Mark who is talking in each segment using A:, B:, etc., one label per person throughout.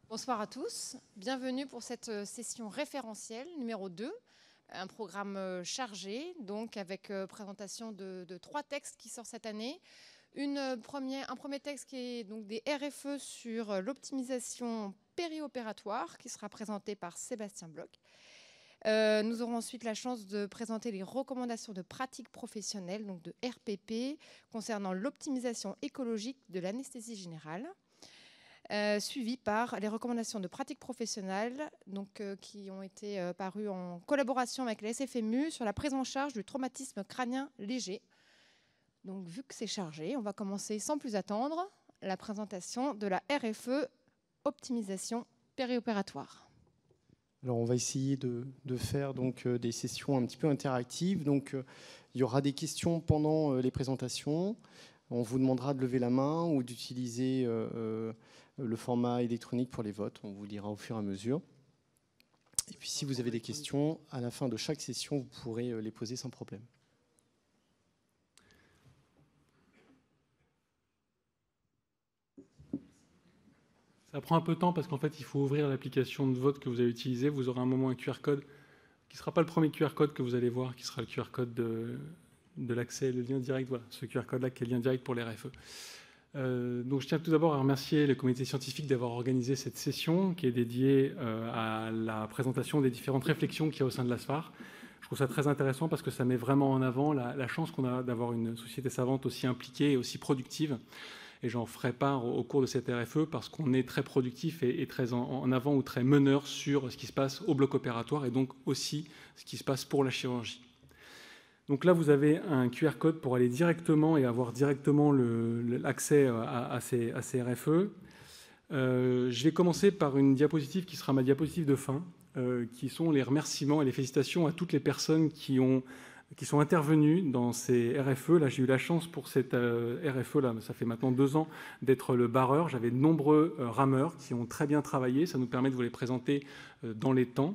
A: Bonsoir à tous, bienvenue pour cette session référentielle numéro 2, un programme chargé, donc avec présentation de 3 textes qui sortent cette année. Un premier texte qui est donc des RFE sur l'optimisation périopératoire qui sera présenté par Sébastien Bloch. Nous aurons ensuite la chance de présenter les recommandations de pratiques professionnelles, donc de RPP, concernant l'optimisation écologique de l'anesthésie générale. Suivi par les recommandations de pratiques professionnelles qui ont été parues en collaboration avec la SFMU sur la prise en charge du traumatisme crânien léger. Donc, vu que c'est chargé, on va commencer sans plus attendre la présentation de la RFE optimisation périopératoire.
B: Alors, on va essayer de faire donc, des sessions un petit peu interactives. Donc, il y aura des questions pendant les présentations. On vous demandera de lever la main ou d'utiliser le format électronique pour les votes. On vous lira au fur et à mesure. Et puis, si vous avez des questions, à la fin de chaque session, vous pourrez les poser sans problème.
C: Ça prend un peu de temps parce qu'en fait, il faut ouvrir l'application de vote que vous allez utiliser. Vous aurez un moment un QR code qui ne sera pas le premier QR code que vous allez voir, qui sera le QR code de l'accès, le lien direct. Voilà, ce QR code-là qui est le lien direct pour les RFE. Donc, je tiens tout d'abord à remercier le comité scientifique d'avoir organisé cette session qui est dédiée à la présentation des différentes réflexions qu'il y a au sein de l'ASFAR. Je trouve ça très intéressant parce que ça met vraiment en avant la chance qu'on a d'avoir une société savante aussi impliquée et aussi productive. Et j'en ferai part au cours de cette RFE parce qu'on est très productif et très en avant ou très meneur sur ce qui se passe au bloc opératoire et donc aussi ce qui se passe pour la chirurgie. Donc là, vous avez un QR code pour aller directement et avoir directement l'accès à ces RFE. Je vais commencer par une diapositive qui sera ma diapositive de fin, qui sont les remerciements et les félicitations à toutes les personnes qui sont intervenues dans ces RFE. Là, j'ai eu la chance pour cette RFE, là, ça fait maintenant 2 ans, d'être le barreur. J'avais de nombreux rameurs qui ont très bien travaillé. Ça nous permet de vous les présenter dans les temps.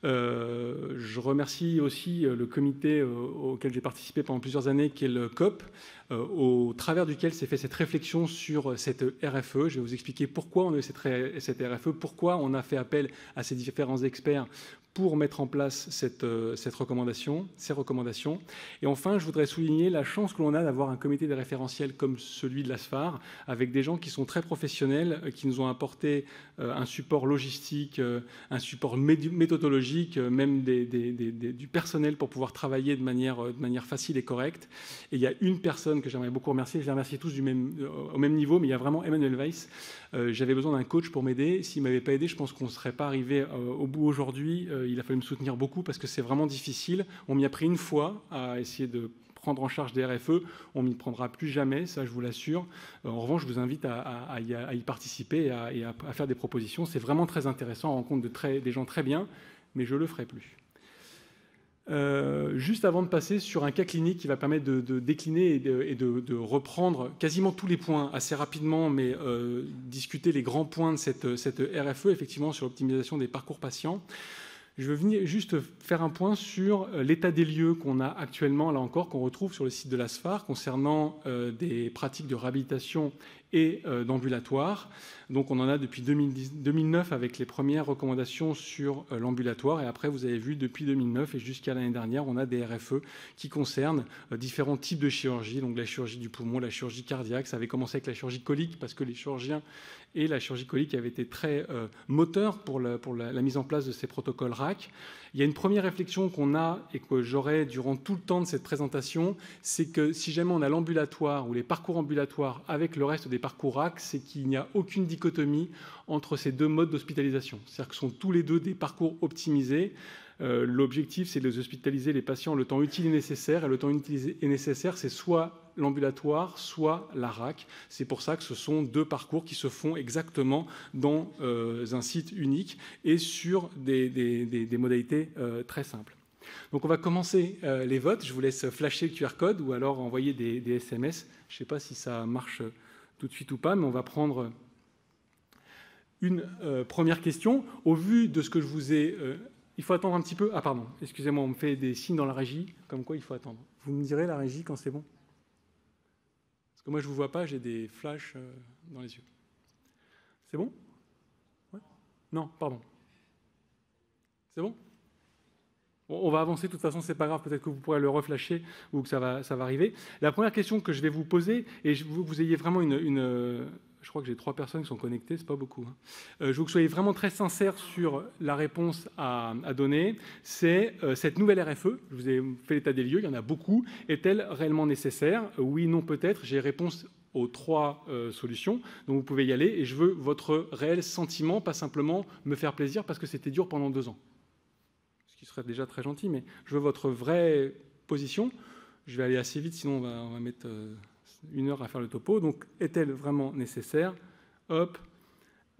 C: Je remercie aussi le comité auquel j'ai participé pendant plusieurs années, qui est le COP, au travers duquel s'est fait cette réflexion sur cette RFE. Je vais vous expliquer pourquoi on a eu cette RFE, pourquoi on a fait appel à ces différents experts pour mettre en place ces recommandations. Et enfin, je voudrais souligner la chance que l'on a d'avoir un comité de référentiel comme celui de l'ASFAR, avec des gens qui sont très professionnels, qui nous ont apporté un support logistique, un support méthodologique, même du personnel pour pouvoir travailler de manière facile et correcte. Et il y a une personne que j'aimerais beaucoup remercier, je les remercie tous au même niveau, mais il y a vraiment Emmanuel Weiss. J'avais besoin d'un coach pour m'aider. S'il ne m'avait pas aidé, je pense qu'on ne serait pas arrivé au bout aujourd'hui. Il a fallu me soutenir beaucoup parce que c'est vraiment difficile. On m'y a pris une fois à essayer de prendre en charge des RFE. On m'y prendra plus jamais, ça je vous l'assure. En revanche, je vous invite à y participer et à faire des propositions. C'est vraiment très intéressant. On rencontre des gens très bien, mais je ne le ferai plus. Juste avant de passer sur un cas clinique qui va permettre de décliner et de reprendre quasiment tous les points assez rapidement, mais discuter les grands points de cette RFE, effectivement, sur l'optimisation des parcours patients. Je veux venir juste faire un point sur l'état des lieux qu'on a actuellement, là encore, qu'on retrouve sur le site de l'ASFAR, concernant des pratiques de réhabilitation et d'ambulatoire. Donc on en a depuis 2009 avec les premières recommandations sur l'ambulatoire. Et après, vous avez vu, depuis 2009 et jusqu'à l'année dernière, on a des RFE qui concernent différents types de chirurgie. Donc la chirurgie du poumon, la chirurgie cardiaque. Ça avait commencé avec la chirurgie colique parce que les chirurgiens et la chirurgie colique avaient été très moteurs pour la mise en place de ces protocoles RAC. Il y a une première réflexion qu'on a et que j'aurai durant tout le temps de cette présentation, c'est que si jamais on a l'ambulatoire ou les parcours ambulatoires avec le reste des parcours RAC, c'est qu'il n'y a aucune dichotomie entre ces deux modes d'hospitalisation. C'est-à-dire que ce sont tous les deux des parcours optimisés. L'objectif, c'est de hospitaliser les patients le temps utile et nécessaire. Et le temps utile et nécessaire, c'est soit l'ambulatoire, soit la RAC. C'est pour ça que ce sont 2 parcours qui se font exactement dans un site unique et sur des modalités très simples. Donc on va commencer les votes. Je vous laisse flasher le QR code ou alors envoyer des SMS. Je ne sais pas si ça marche tout de suite ou pas, mais on va prendre une première question. Au vu de ce que je vous ai... il faut attendre un petit peu. Ah pardon, excusez-moi, on me fait des signes dans la régie, comme quoi il faut attendre. Vous me direz la régie quand c'est bon? Parce que moi je ne vous vois pas, j'ai des flashs dans les yeux. C'est bon? Ouais. Non, pardon. C'est bon ? On va avancer, de toute façon, c'est pas grave, peut-être que vous pourrez le reflasher ou que ça va arriver. La première question que je vais vous poser, et je veux que vous ayez vraiment je crois que j'ai 3 personnes qui sont connectées, c'est pas beaucoup. Hein. Je veux que vous soyez vraiment très sincères sur la réponse à donner. C'est cette nouvelle RFE, je vous ai fait l'état des lieux, il y en a beaucoup. Est-elle réellement nécessaire ? Oui, non, peut-être. J'ai réponse aux 3 solutions, donc vous pouvez y aller. Et je veux votre réel sentiment, pas simplement me faire plaisir parce que c'était dur pendant 2 ans. Ce qui serait déjà très gentil, mais je veux votre vraie position. Je vais aller assez vite, sinon on va mettre 1 heure à faire le topo. Donc, est-elle vraiment nécessaire ? Hop,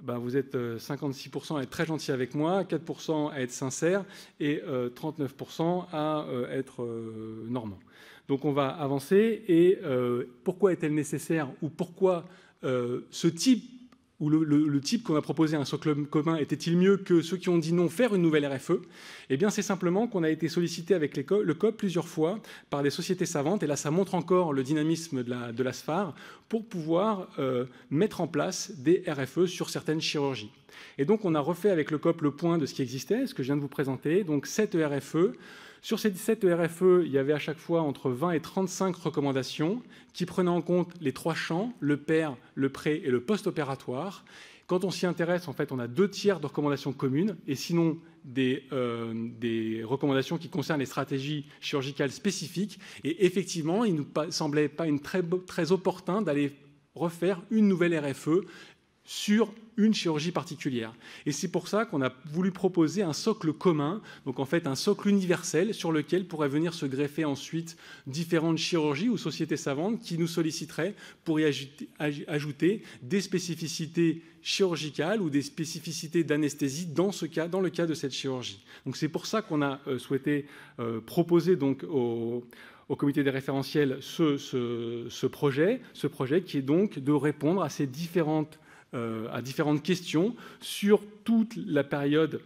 C: vous êtes 56% à être très gentil avec moi, 4% à être sincère et 39% à être normand. Donc, on va avancer. Et pourquoi est-elle nécessaire ou pourquoi ce type ou le type qu'on a proposé, un socle commun, était-il mieux que ceux qui ont dit non faire une nouvelle RFE ? Eh bien, c'est simplement qu'on a été sollicité avec le COP plusieurs fois par des sociétés savantes, et là, ça montre encore le dynamisme de la SFAR, pour pouvoir mettre en place des RFE sur certaines chirurgies. Et donc, on a refait avec le COP le point de ce qui existait, ce que je viens de vous présenter, donc 7 RFE. Sur ces 17 RFE, il y avait à chaque fois entre 20 et 35 recommandations qui prenaient en compte les 3 champs, le PER, le pré et le post-opératoire. Quand on s'y intéresse, en fait, on a 2/3 de recommandations communes et sinon des recommandations qui concernent les stratégies chirurgicales spécifiques. Et effectivement, il ne nous semblait pas très opportun d'aller refaire une nouvelle RFE sur une chirurgie particulière. Et c'est pour ça qu'on a voulu proposer un socle commun, donc en fait un socle universel sur lequel pourraient venir se greffer ensuite différentes chirurgies ou sociétés savantes qui nous solliciteraient pour y ajouter des spécificités chirurgicales ou des spécificités d'anesthésie dans le cas de cette chirurgie. Donc c'est pour ça qu'on a souhaité proposer donc au comité des référentiels ce projet qui est donc de répondre à ces différentes questions sur toute la période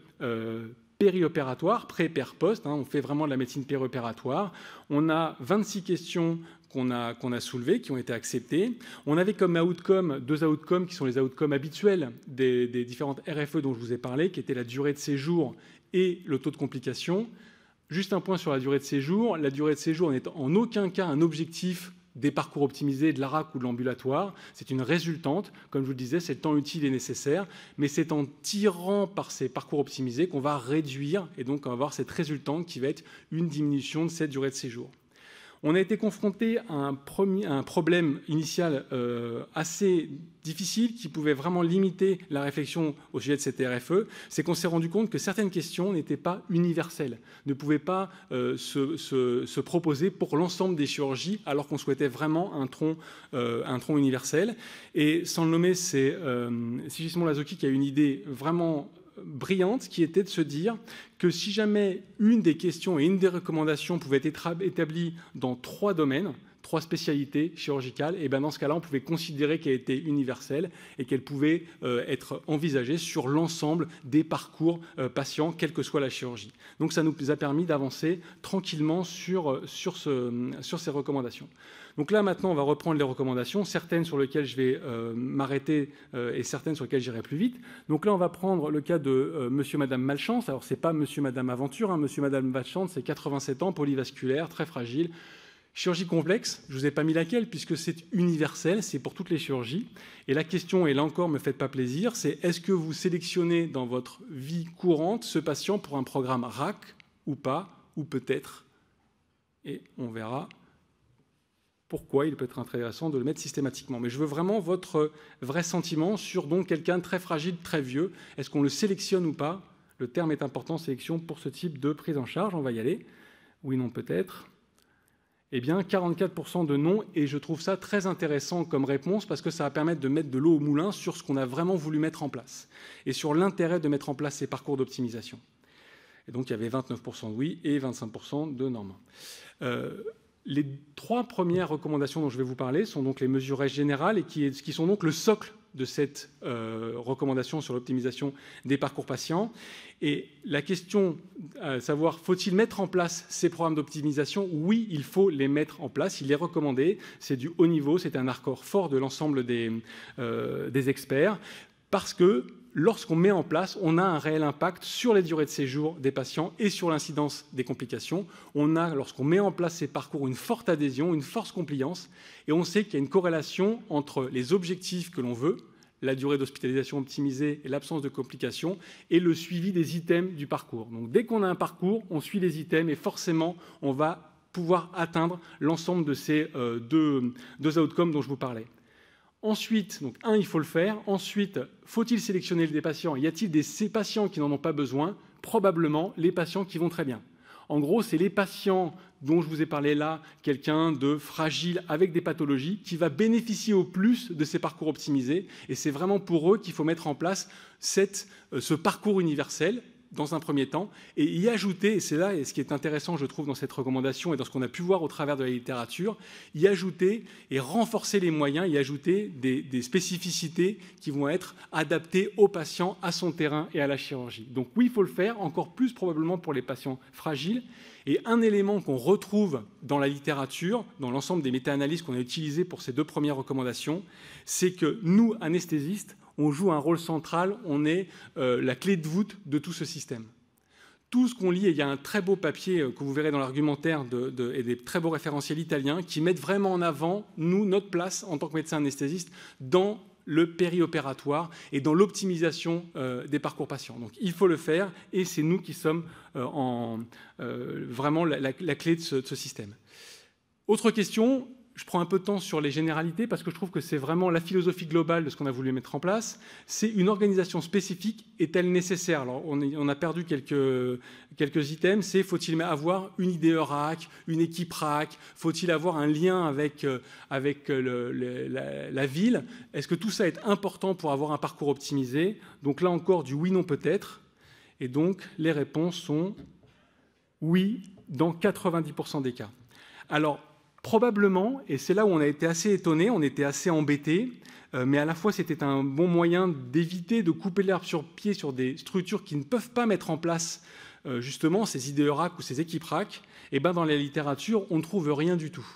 C: périopératoire, pré-per-post. On fait vraiment de la médecine périopératoire. On a 26 questions qu'on a soulevées, qui ont été acceptées. On avait comme outcome 2 outcomes qui sont les outcomes habituels des différentes RFE dont je vous ai parlé, qui étaient la durée de séjour et le taux de complication. Juste un point sur la durée de séjour. La durée de séjour n'est en aucun cas un objectif des parcours optimisés, de l'ARAC ou de l'ambulatoire. C'est une résultante. Comme je vous le disais, c'est le temps utile et nécessaire, mais c'est en tirant par ces parcours optimisés qu'on va réduire, et donc on va avoir cette résultante qui va être une diminution de cette durée de séjour. On a été confronté à un problème initial assez difficile qui pouvait vraiment limiter la réflexion au sujet de cette RFE, c'est qu'on s'est rendu compte que certaines questions n'étaient pas universelles, ne pouvaient pas se proposer pour l'ensemble des chirurgies, alors qu'on souhaitait vraiment un tronc universel. Et sans le nommer, c'est Sigismond Lazoki qui a une idée vraiment brillante, qui était de se dire que si jamais une des questions et une des recommandations pouvaient être établies dans 3 domaines, 3 spécialités chirurgicales, et bien dans ce cas-là, on pouvait considérer qu'elle était universelle et qu'elle pouvait être envisagée sur l'ensemble des parcours patients, quelle que soit la chirurgie. Donc ça nous a permis d'avancer tranquillement sur ces recommandations. Donc là, maintenant, on va reprendre les recommandations, certaines sur lesquelles je vais m'arrêter et certaines sur lesquelles j'irai plus vite. Donc là, on va prendre le cas de monsieur, madame Malchance. Alors, ce n'est pas monsieur, madame Aventure. Hein. Monsieur, madame Malchance, c'est 87 ans, polyvasculaire, très fragile. Chirurgie complexe, je ne vous ai pas mis laquelle, puisque c'est universel, c'est pour toutes les chirurgies. Et la question, et là encore, ne me faites pas plaisir, c'est est-ce que vous sélectionnez dans votre vie courante ce patient pour un programme RAC ou pas, ou peut-être. Et on verra pourquoi il peut être intéressant de le mettre systématiquement. Mais je veux vraiment votre vrai sentiment sur donc quelqu'un de très fragile, très vieux. Est-ce qu'on le sélectionne ou pas? Le terme est important, sélection, pour ce type de prise en charge. On va y aller. Oui, non, peut-être. Eh bien, 44% de non, et je trouve ça très intéressant comme réponse parce que ça va permettre de mettre de l'eau au moulin sur ce qu'on a vraiment voulu mettre en place et sur l'intérêt de mettre en place ces parcours d'optimisation. Et donc, il y avait 29% de oui et 25% de non. Les 3 premières recommandations dont je vais vous parler sont donc les mesures générales et qui sont donc le socle de cette recommandation sur l'optimisation des parcours patients. Et la question, à savoir, faut-il mettre en place ces programmes d'optimisation? Oui, il faut les mettre en place, il est recommandé, c'est du haut niveau, c'est un accord fort de l'ensemble des experts, parce que lorsqu'on met en place, on a un réel impact sur les durées de séjour des patients et sur l'incidence des complications. On a, lorsqu'on met en place ces parcours, une forte adhésion, une forte compliance, et on sait qu'il y a une corrélation entre les objectifs que l'on veut, la durée d'hospitalisation optimisée et l'absence de complications, et le suivi des items du parcours. Donc dès qu'on a un parcours, on suit les items et forcément, on va pouvoir atteindre l'ensemble de ces deux outcomes dont je vous parlais. Ensuite, donc il faut le faire. Ensuite, faut-il sélectionner des patients? Y a-t-il ces patients qui n'en ont pas besoin? Probablement les patients qui vont très bien. En gros, c'est les patients dont je vous ai parlé là, quelqu'un de fragile avec des pathologies, qui va bénéficier au plus de ces parcours optimisés. Et c'est vraiment pour eux qu'il faut mettre en place ce parcours universel dans un premier temps, et y ajouter, et c'est là et ce qui est intéressant, je trouve, dans cette recommandation et dans ce qu'on a pu voir au travers de la littérature, y ajouter et renforcer les moyens, y ajouter des spécificités qui vont être adaptées au patient, à son terrain et à la chirurgie. Donc oui, il faut le faire, encore plus probablement pour les patients fragiles. Et un élément qu'on retrouve dans la littérature, dans l'ensemble des méta-analyses qu'on a utilisées pour ces 2 premières recommandations, c'est que nous, anesthésistes, on joue un rôle central, on est la clé de voûte de tout ce système. Tout ce qu'on lit, et il y a un très beau papier que vous verrez dans l'argumentaire et des très beaux référentiels italiens qui mettent vraiment en avant, nous, notre place en tant que médecin anesthésiste dans le périopératoire et dans l'optimisation des parcours patients. Donc il faut le faire et c'est nous qui sommes vraiment la clé de ce système. Autre question. Je prends un peu de temps sur les généralités parce que je trouve que c'est vraiment la philosophie globale de ce qu'on a voulu mettre en place. C'est une organisation spécifique est-elle nécessaire? Alors, on a perdu quelques items. C'est faut-il avoir une IDE RAC, une équipe RAC? Faut-il avoir un lien avec la ville? Est-ce que tout ça est important pour avoir un parcours optimisé? Donc là encore, du oui, non, peut-être. Et donc, les réponses sont oui dans 90% des cas. Alors, probablement, et c'est là où on a été assez étonné, on était assez embêté, mais à la fois c'était un bon moyen d'éviter de couper l'herbe sur pied sur des structures qui ne peuvent pas mettre en place justement ces IDE RAC ou ces équipes RAC. Et ben dans la littérature, on ne trouve rien du tout.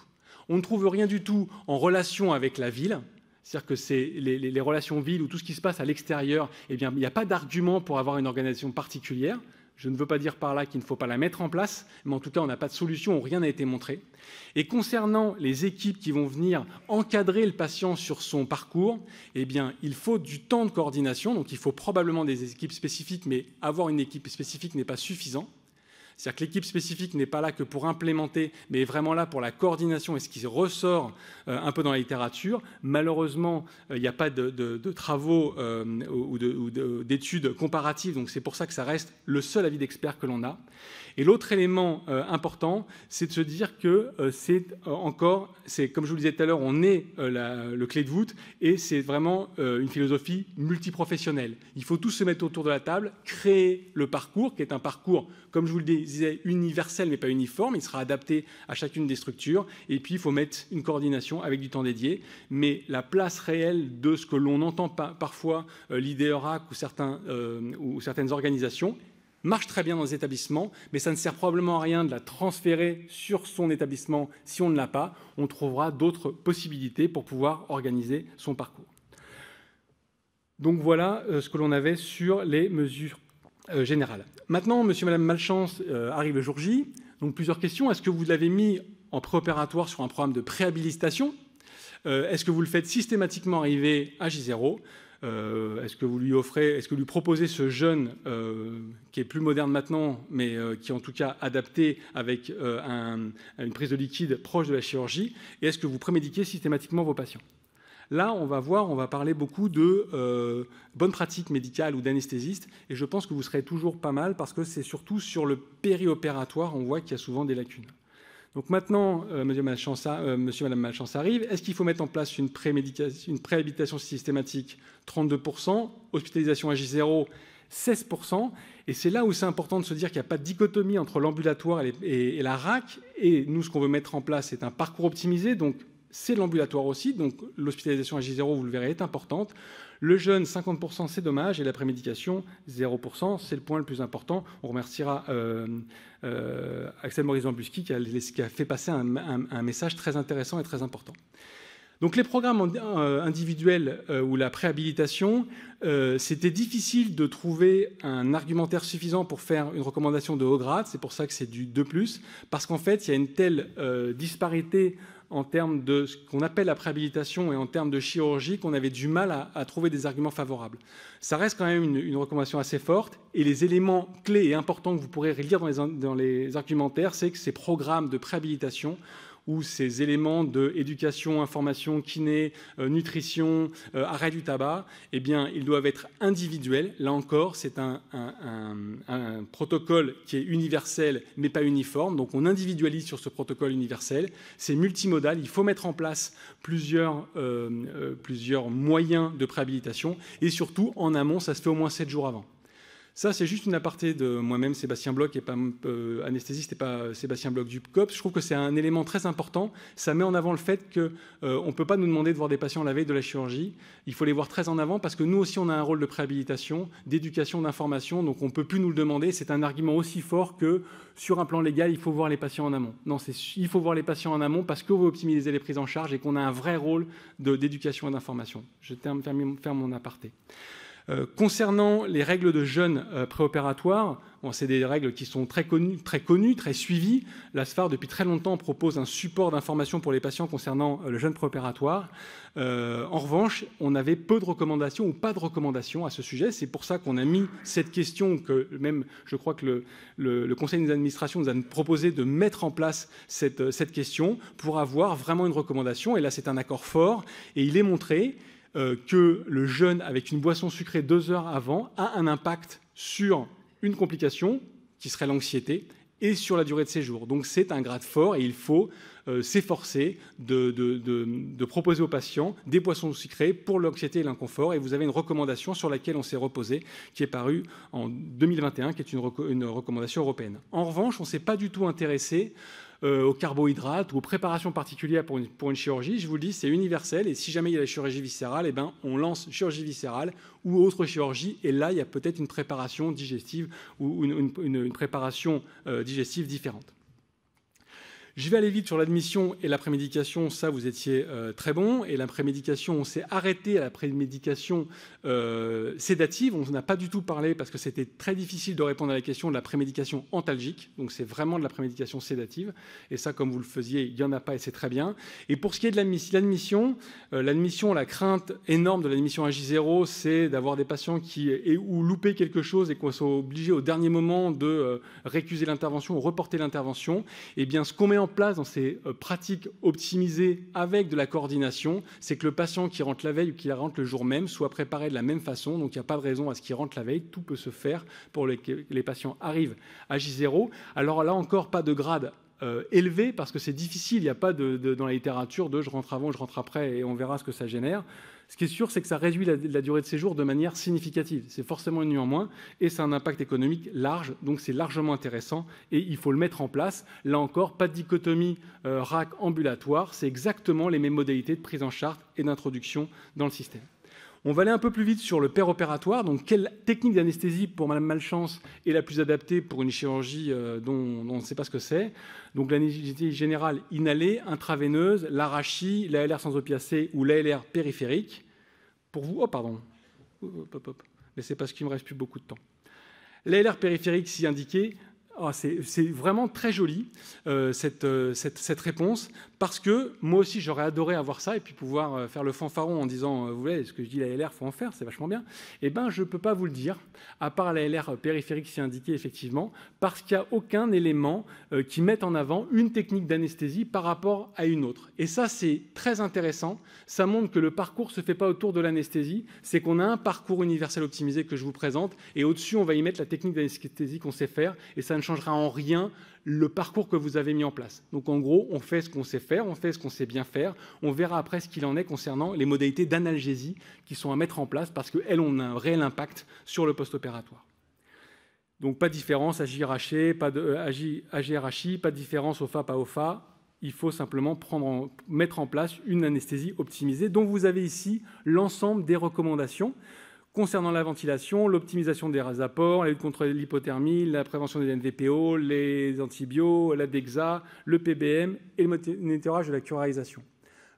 C: On ne trouve rien du tout en relation avec la ville. C'est-à-dire que c'est les relations ville ou tout ce qui se passe à l'extérieur, eh bien, il n'y a pas d'argument pour avoir une organisation particulière. Je ne veux pas dire par là qu'il ne faut pas la mettre en place, mais en tout cas, on n'a pas de solution, rien n'a été montré. Et concernant les équipes qui vont venir encadrer le patient sur son parcours, eh bien, il faut du temps de coordination, donc il faut probablement des équipes spécifiques, mais avoir une équipe spécifique n'est pas suffisant. C'est-à-dire que l'équipe spécifique n'est pas là que pour implémenter, mais est vraiment là pour la coordination et ce qui ressort un peu dans la littérature. Malheureusement, il n'y a pas de travaux ou d'études comparatives, donc c'est pour ça que ça reste le seul avis d'expert que l'on a. Et l'autre élément important, c'est de se dire que c'est comme je vous le disais tout à l'heure, on est le clé de voûte et c'est vraiment une philosophie multiprofessionnelle. Il faut tous se mettre autour de la table, créer le parcours, qui est un parcours, comme je vous le disais, universel mais pas uniforme. Il sera adapté à chacune des structures. Et puis, il faut mettre une coordination avec du temps dédié. Mais la place réelle de ce que l'on entend parfois l'IDE RAC ou certaines organisations, marche très bien dans les établissements, mais ça ne sert probablement à rien de la transférer sur son établissement si on ne l'a pas. On trouvera d'autres possibilités pour pouvoir organiser son parcours. Donc voilà ce que l'on avait sur les mesures générales. Maintenant, monsieur, madame Malchance arrive le jour J. Donc plusieurs questions. Est-ce que vous l'avez mis en préopératoire sur un programme de préhabilitation? Est-ce que vous le faites systématiquement arriver à J0? Est-ce que vous lui proposez ce jeûne qui est plus moderne maintenant, mais qui est en tout cas adapté avec une prise de liquide proche de la chirurgie? Et est-ce que vous prémédiquez systématiquement vos patients? Là, on va parler beaucoup de bonnes pratiques médicales ou d'anesthésistes, et je pense que vous serez toujours pas mal, parce que c'est surtout sur le périopératoire, on voit qu'il y a souvent des lacunes. Donc maintenant, monsieur, madame Malchance arrive. Est-ce qu'il faut mettre en place une préhabilitation systématique? 32%, hospitalisation à J0, 16%. Et c'est là où c'est important de se dire qu'il n'y a pas de dichotomie entre l'ambulatoire et la RAC. Et nous, ce qu'on veut mettre en place, c'est un parcours optimisé. Donc, c'est l'ambulatoire aussi. Donc, l'hospitalisation à J0, vous le verrez, est importante. Le jeûne, 50%, c'est dommage. Et la prémédication, 0%, c'est le point le plus important. On remerciera Axel Morizan-Buschi qui a fait passer un message très intéressant et très important. Donc les programmes individuels ou la préhabilitation, c'était difficile de trouver un argumentaire suffisant pour faire une recommandation de haut grade. C'est pour ça que c'est du 2+, parce qu'en fait, il y a une telle disparité en termes de ce qu'on appelle la préhabilitation et en termes de chirurgie qu'on avait du mal à trouver des arguments favorables. Ça reste quand même une recommandation assez forte, et les éléments clés et importants que vous pourrez lire dans les argumentaires, c'est que ces programmes de préhabilitation où ces éléments d'éducation, information, kiné, nutrition, arrêt du tabac, eh bien, ils doivent être individuels. Là encore, c'est un protocole qui est universel, mais pas uniforme. Donc, on individualise sur ce protocole universel. C'est multimodal. Il faut mettre en place plusieurs moyens de préhabilitation. Et surtout, en amont, ça se fait au moins 7 jours avant. Ça, c'est juste une aparté de moi-même, Sébastien Bloch, et pas anesthésiste et pas Sébastien Bloch du COPS. Je trouve que c'est un élément très important. Ça met en avant le fait qu'on ne peut pas nous demander de voir des patients la veille de la chirurgie. Il faut les voir très en avant parce que nous aussi, on a un rôle de préhabilitation, d'éducation, d'information. Donc, on ne peut plus nous le demander. C'est un argument aussi fort que sur un plan légal, il faut voir les patients en amont. Non, il faut voir les patients en amont parce qu'on veut optimiser les prises en charge et qu'on a un vrai rôle d'éducation et d'information. Je ferme mon aparté. Concernant les règles de jeûne préopératoire, c'est des règles qui sont très connues, très suivies. La SFAR, depuis très longtemps, propose un support d'information pour les patients concernant le jeûne préopératoire. En revanche, on avait peu de recommandations ou pas de recommandations à ce sujet. C'est pour ça qu'on a mis cette question, que même je crois que le conseil d'administration nous a proposé de mettre en place cette question pour avoir vraiment une recommandation. Et là, c'est un accord fort. Et il est montré que le jeûne avec une boisson sucrée 2 heures avant a un impact sur une complication, qui serait l'anxiété, et sur la durée de séjour. Donc c'est un grade fort et il faut s'efforcer de proposer aux patients des boissons sucrées pour l'anxiété et l'inconfort. Et vous avez une recommandation sur laquelle on s'est reposé, qui est parue en 2021, qui est une recommandation européenne. En revanche, on ne s'est pas du tout intéressé aux carbohydrates ou aux préparations particulières pour une chirurgie. Je vous le dis, c'est universel, et si jamais il y a la chirurgie viscérale, eh ben, on lance chirurgie viscérale ou autre chirurgie, et là, il y a peut-être une préparation digestive ou une préparation digestive différente. Je vais aller vite sur l'admission et la prémédication. Ça, vous étiez très bon. Et la prémédication, on s'est arrêté à la prémédication sédative. On n'a pas du tout parlé parce que c'était très difficile de répondre à la question de la prémédication antalgique. Donc, c'est vraiment de la prémédication sédative. Et ça, comme vous le faisiez, il n'y en a pas et c'est très bien. Et pour ce qui est de l'admission, la crainte énorme de l'admission à J0, c'est d'avoir des patients qui aient ou loupé quelque chose et qu'on soit obligé au dernier moment de récuser l'intervention ou reporter l'intervention. Eh bien, ce qu'on met en place dans ces pratiques optimisées avec de la coordination, c'est que le patient qui rentre la veille ou qui rentre le jour même soit préparé de la même façon. Donc, il n'y a pas de raison à ce qu'il rentre la veille. Tout peut se faire pour que les patients arrivent à J0. Alors là encore, pas de grade élevé parce que c'est difficile. Il n'y a pas dans la littérature de je rentre avant, je rentre après et on verra ce que ça génère. Ce qui est sûr, c'est que ça réduit la durée de séjour de manière significative. C'est forcément une nuit en moins et c'est un impact économique large, donc c'est largement intéressant et il faut le mettre en place. Là encore, pas de dichotomie RAC ambulatoire, c'est exactement les mêmes modalités de prise en charge et d'introduction dans le système. On va aller un peu plus vite sur le péropératoire. Donc, quelle technique d'anesthésie pour Madame Malchance est la plus adaptée pour une chirurgie dont on ne sait pas ce que c'est? Donc, l'anesthésie générale inhalée, intraveineuse, l'arachie, l'ALR sans opiacé ou l'ALR périphérique. Pour vous, mais c'est parce qu'il ne me reste plus beaucoup de temps. L'ALR périphérique, si indiqué, c'est vraiment très joli, cette réponse, parce que moi aussi, j'aurais adoré avoir ça et puis pouvoir faire le fanfaron en disant, vous voyez, ce que je dis, la LR, il faut en faire, c'est vachement bien. Eh bien, je ne peux pas vous le dire, à part la LR périphérique, si indiqué, effectivement, parce qu'il n'y a aucun élément qui mette en avant une technique d'anesthésie par rapport à une autre. Et ça, c'est très intéressant. Ça montre que le parcours ne se fait pas autour de l'anesthésie, c'est qu'on a un parcours universel optimisé que je vous présente, et au-dessus, on va y mettre la technique d'anesthésie qu'on sait faire, et ça ne changera en rien le parcours que vous avez mis en place. Donc en gros, on fait ce qu'on sait faire, on fait ce qu'on sait bien faire, on verra après ce qu'il en est concernant les modalités d'analgésie qui sont à mettre en place parce qu'elles ont un réel impact sur le post-opératoire. Donc pas de différence AGRHI, pas de différence OFA, pas OFA. Il faut simplement mettre en place une anesthésie optimisée dont vous avez ici l'ensemble des recommandations concernant la ventilation, l'optimisation des apports, la lutte contre l'hypothermie, la prévention des NVPO, les antibiotiques, la DEXA, le PBM et le monitorage de la curarisation.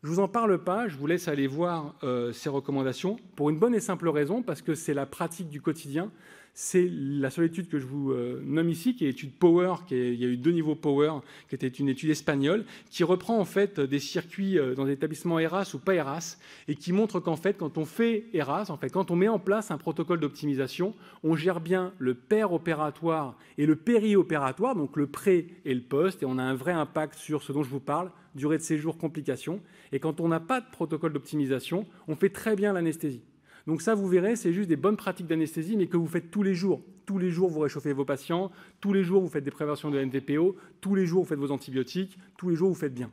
C: Je ne vous en parle pas, je vous laisse aller voir ces recommandations pour une bonne et simple raison, parce que c'est la pratique du quotidien. C'est la seule étude que je vous nomme ici, qui est l'étude Power, il y a eu 2 niveaux Power, qui était une étude espagnole, qui reprend en fait des circuits dans des établissements ERAS ou pas ERAS, et qui montre qu'en fait, quand on fait ERAS, en fait, quand on met en place un protocole d'optimisation, on gère bien le péropératoire et le périopératoire, donc le pré et le post, et on a un vrai impact sur ce dont je vous parle, durée de séjour, complications. Et quand on n'a pas de protocole d'optimisation, on fait très bien l'anesthésie. Donc ça, vous verrez, c'est juste des bonnes pratiques d'anesthésie, mais que vous faites tous les jours. Tous les jours, vous réchauffez vos patients. Tous les jours, vous faites des préventions de NTPO. Tous les jours, vous faites vos antibiotiques. Tous les jours, vous faites bien.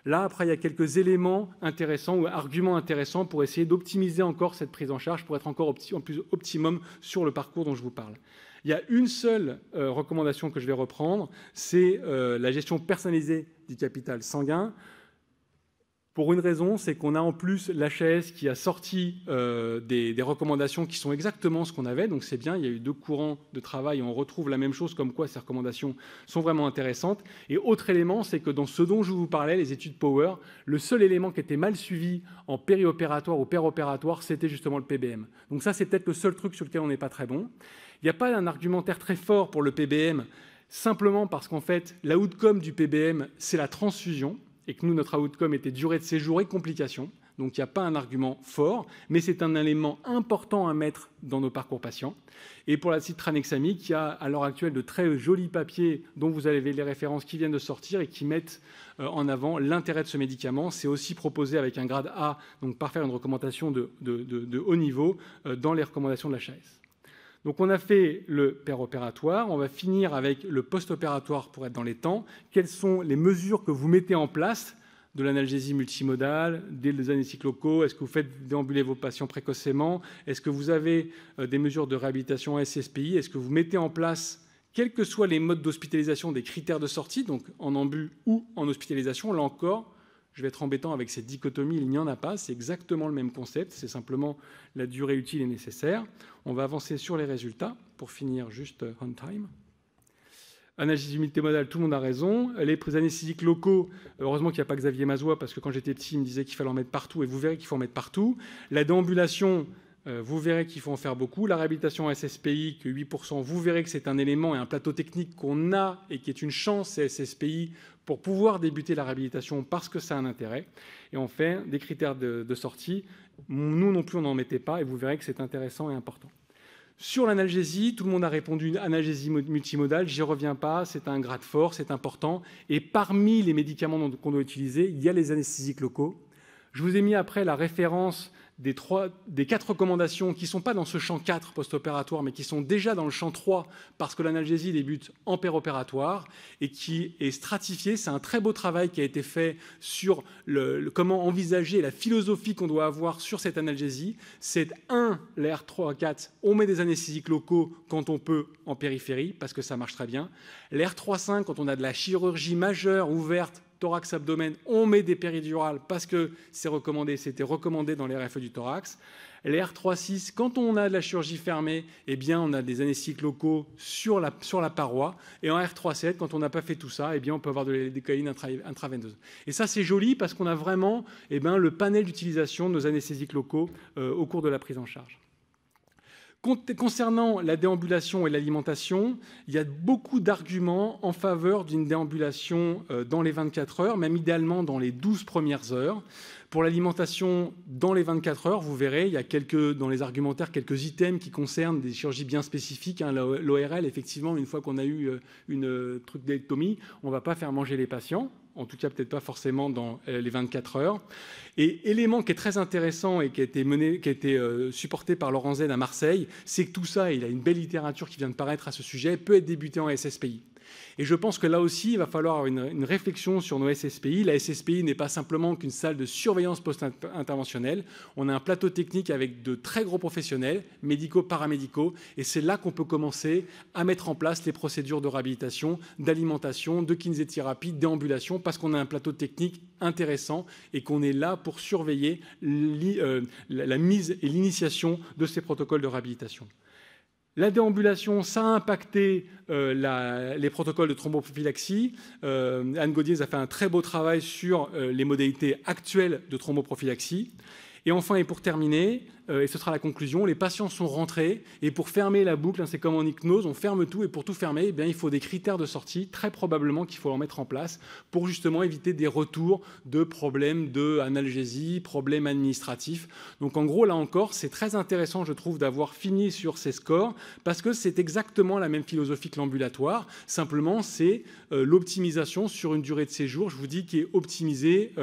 C: Là, après, il y a quelques éléments intéressants ou arguments intéressants pour essayer d'optimiser encore cette prise en charge pour être encore en plus optimum sur le parcours dont je vous parle. Il y a une seule recommandation que je vais reprendre, c'est la gestion personnalisée du capital sanguin. Pour une raison, c'est qu'on a en plus l'HAS qui a sorti des recommandations qui sont exactement ce qu'on avait, donc c'est bien, il y a eu 2 courants de travail et on retrouve la même chose, comme quoi ces recommandations sont vraiment intéressantes. Et autre élément, c'est que dans ce dont je vous parlais, les études Power, le seul élément qui était mal suivi en périopératoire ou péropératoire, c'était justement le PBM. Donc ça, c'est peut-être le seul truc sur lequel on n'est pas très bon. Il n'y a pas un argumentaire très fort pour le PBM, simplement parce qu'en fait, l'outcome du PBM, c'est la transfusion, et que nous, notre outcome était durée de séjour et complications. Donc, il n'y a pas un argument fort, mais c'est un élément important à mettre dans nos parcours patients. Et pour l'acide tranexamique, il y a à l'heure actuelle de très jolis papiers dont vous avez les références qui viennent de sortir et qui mettent en avant l'intérêt de ce médicament. C'est aussi proposé avec un grade A, donc par faire une recommandation de haut niveau dans les recommandations de l'HAS. Donc on a fait le péropératoire, on va finir avec le post-opératoire pour être dans les temps. Quelles sont les mesures que vous mettez en place de l'analgésie multimodale, des anesthésiques locaux? Est-ce que vous faites déambuler vos patients précocement? Est-ce que vous avez des mesures de réhabilitation à SSPI? Est-ce que vous mettez en place, quels que soient les modes d'hospitalisation, des critères de sortie, donc en ambu ou en hospitalisation? Là encore, je vais être embêtant avec cette dichotomie, il n'y en a pas, c'est exactement le même concept, c'est simplement la durée utile et nécessaire. On va avancer sur les résultats pour finir juste on time. Analgésie multimodale, tout le monde a raison. Les anesthésiques locaux, heureusement qu'il n'y a pas Xavier Mazois, parce que quand j'étais petit, il me disait qu'il fallait en mettre partout, et vous verrez qu'il faut en mettre partout. La déambulation, vous verrez qu'il faut en faire beaucoup. La réhabilitation SSPI, que 8%, vous verrez que c'est un élément et un plateau technique qu'on a et qui est une chance, c'est SSPI, pour pouvoir débuter la réhabilitation parce que ça a un intérêt. Et enfin, des critères de sortie, nous non plus, on n'en mettait pas, et vous verrez que c'est intéressant et important. Sur l'analgésie, tout le monde a répondu analgésie multimodale, j'y reviens pas, c'est un grade fort, c'est important. Et parmi les médicaments qu'on doit utiliser, il y a les anesthésiques locaux. Je vous ai mis après la référence des 4 recommandations qui ne sont pas dans ce champ 4 post-opératoire, mais qui sont déjà dans le champ 3, parce que l'analgésie débute en péropératoire et qui est stratifiée. C'est un très beau travail qui a été fait sur comment envisager la philosophie qu'on doit avoir sur cette analgésie. C'est les R3 à 4, on met des anesthésiques locaux quand on peut en périphérie, parce que ça marche très bien. Les R3-5, quand on a de la chirurgie majeure ouverte, thorax, abdomen, on met des péridurales parce que c'est recommandé, c'était recommandé dans les RFE du thorax. Les R3-6, quand on a de la chirurgie fermée, eh bien, on a des anesthésiques locaux sur la paroi. Et en R3-7, quand on n'a pas fait tout ça, eh bien, on peut avoir de l'adécaïne intraveineuse. Et ça, c'est joli parce qu'on a vraiment le panel d'utilisation de nos anesthésiques locaux au cours de la prise en charge. Concernant la déambulation et l'alimentation, il y a beaucoup d'arguments en faveur d'une déambulation dans les 24 heures, même idéalement dans les 12 premières heures. Pour l'alimentation dans les 24 heures, vous verrez, il y a dans les argumentaires quelques items qui concernent des chirurgies bien spécifiques. L'ORL, effectivement, une fois qu'on a eu une trucdectomie, on ne va pas faire manger les patients. En tout cas, peut-être pas forcément dans les 24 heures. Et élément qui est très intéressant et qui a été supporté par Laurent Z à Marseille, c'est que tout ça, il a une belle littérature qui vient de paraître à ce sujet, peut être débuté en SSPI. Et je pense que là aussi, il va falloir avoir une réflexion sur nos SSPI. La SSPI n'est pas simplement qu'une salle de surveillance post-interventionnelle. On a un plateau technique avec de très gros professionnels, médicaux, paramédicaux, et c'est là qu'on peut commencer à mettre en place les procédures de réhabilitation, d'alimentation, de kinésithérapie, de déambulation, parce qu'on a un plateau technique intéressant et qu'on est là pour surveiller la mise et l'initiation de ces protocoles de réhabilitation. La déambulation, ça a impacté les protocoles de thromboprophylaxie. Anne Gaudiez a fait un très beau travail sur les modalités actuelles de thromboprophylaxie. Et enfin, et pour terminer, et ce sera la conclusion, les patients sont rentrés, et pour fermer la boucle, c'est comme en hypnose, on ferme tout, et pour tout fermer, eh bien, il faut des critères de sortie, très probablement qu'il faut en mettre en place, pour justement éviter des retours de problèmes d'analgésie, problèmes administratifs. Donc en gros, là encore, c'est très intéressant, je trouve, d'avoir fini sur ces scores, parce que c'est exactement la même philosophie que l'ambulatoire, simplement c'est l'optimisation sur une durée de séjour, je vous dis, qui est optimisée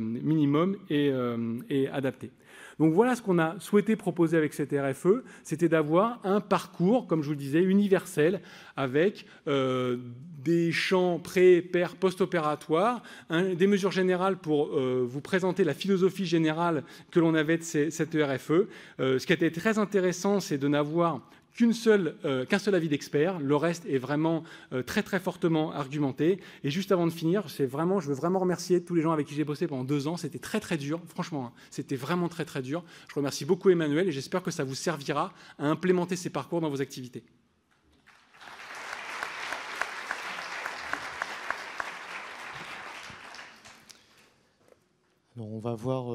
C: minimum et adaptée. Donc voilà ce qu'on a souhaité proposer avec cette RFE, c'était d'avoir un parcours, comme je vous le disais, universel, avec des champs pré-, per-, post-opératoires, des mesures générales pour vous présenter la philosophie générale que l'on avait de cette RFE. Ce qui a été très intéressant, c'est de n'avoir qu'un seul avis d'expert. Le reste est vraiment très très fortement argumenté. Et juste avant de finir, je veux vraiment remercier tous les gens avec qui j'ai bossé pendant 2 ans. C'était très très dur, franchement, hein, c'était vraiment très très dur. Je remercie beaucoup Emmanuel et j'espère que ça vous servira à implémenter ces parcours dans vos activités.
B: Alors, on va avoir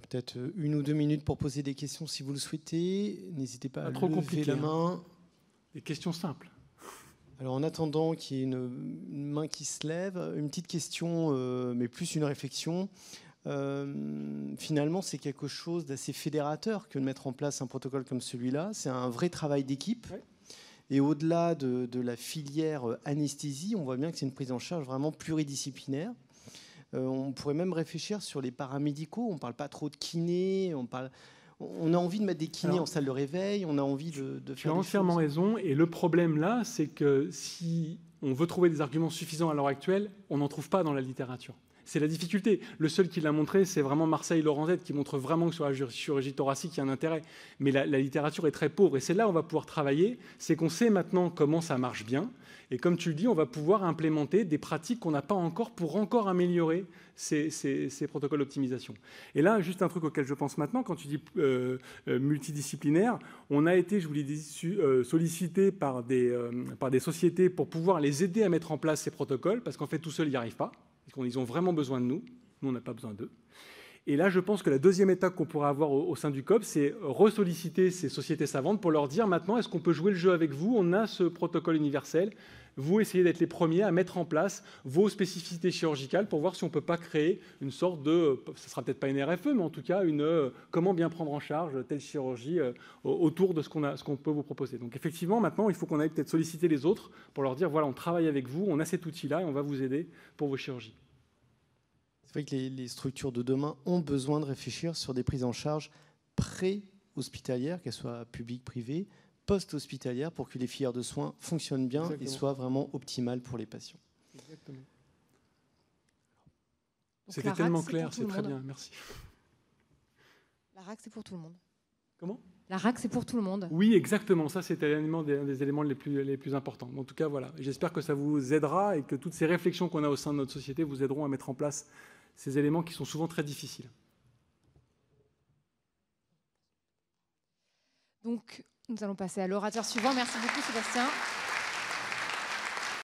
B: peut-être 1 ou 2 minutes pour poser des questions si vous le souhaitez. N'hésitez pas à lever la main.
C: Des questions simples.
B: Alors en attendant qu'il y ait une main qui se lève, une petite question, mais plus une réflexion. Finalement, c'est quelque chose d'assez fédérateur que de mettre en place un protocole comme celui-là. C'est un vrai travail d'équipe. Ouais. Et au-delà de la filière anesthésie, on voit bien que c'est une prise en charge vraiment pluridisciplinaire. On pourrait même réfléchir sur les paramédicaux. On ne parle pas trop de kiné. On a envie de mettre des kinés en salle de réveil. On a envie de faire.
C: Tu as entièrement raison. Et le problème là, c'est que si on veut trouver des arguments suffisants à l'heure actuelle, on n'en trouve pas dans la littérature. C'est la difficulté. Le seul qui l'a montré, c'est vraiment Marseille Laurenzette, qui montre vraiment que sur la chirurgie thoracique, il y a un intérêt. Mais la littérature est très pauvre. Et c'est là où on va pouvoir travailler. C'est qu'on sait maintenant comment ça marche bien. Et comme tu le dis, on va pouvoir implémenter des pratiques qu'on n'a pas encore pour encore améliorer ces protocoles d'optimisation. Et là, juste un truc auquel je pense maintenant, quand tu dis multidisciplinaire, on a été, je vous l'ai dit, sollicité par des sociétés pour pouvoir les aider à mettre en place ces protocoles, parce qu'en fait, tout seul, ils n'y arrivent pas. Ils ont vraiment besoin de nous. Nous, on n'a pas besoin d'eux. Et là, je pense que la deuxième étape qu'on pourrait avoir au sein du COP, c'est ressolliciter ces sociétés savantes pour leur dire maintenant, est-ce qu'on peut jouer le jeu avec vous? On a ce protocole universel. Vous essayez d'être les premiers à mettre en place vos spécificités chirurgicales pour voir si on ne peut pas créer une sorte de, ce ne sera peut-être pas une RFE, mais en tout cas, comment bien prendre en charge telle chirurgie autour de ce qu'on peut vous proposer. Donc effectivement, maintenant, il faut qu'on aille peut-être solliciter les autres pour leur dire, voilà, on travaille avec vous, on a cet outil-là et on va vous aider pour vos chirurgies.
B: C'est vrai que les structures de demain ont besoin de réfléchir sur des prises en charge pré-hospitalières, qu'elles soient publiques, privées, post-hospitalières, pour que les filières de soins fonctionnent bien. Exactement. Et soient vraiment optimales pour les patients.
C: Exactement. C'était tellement clair, c'est très bien, merci.
A: La RAC, c'est pour tout le monde.
C: Comment ?
A: La RAC, c'est pour tout le monde.
C: Oui, exactement. Ça, c'est un des éléments les plus importants. En tout cas, voilà. J'espère que ça vous aidera et que toutes ces réflexions qu'on a au sein de notre société vous aideront à mettre en place ces éléments qui sont souvent très difficiles.
A: Donc, nous allons passer à l'orateur suivant. Merci beaucoup, Sébastien.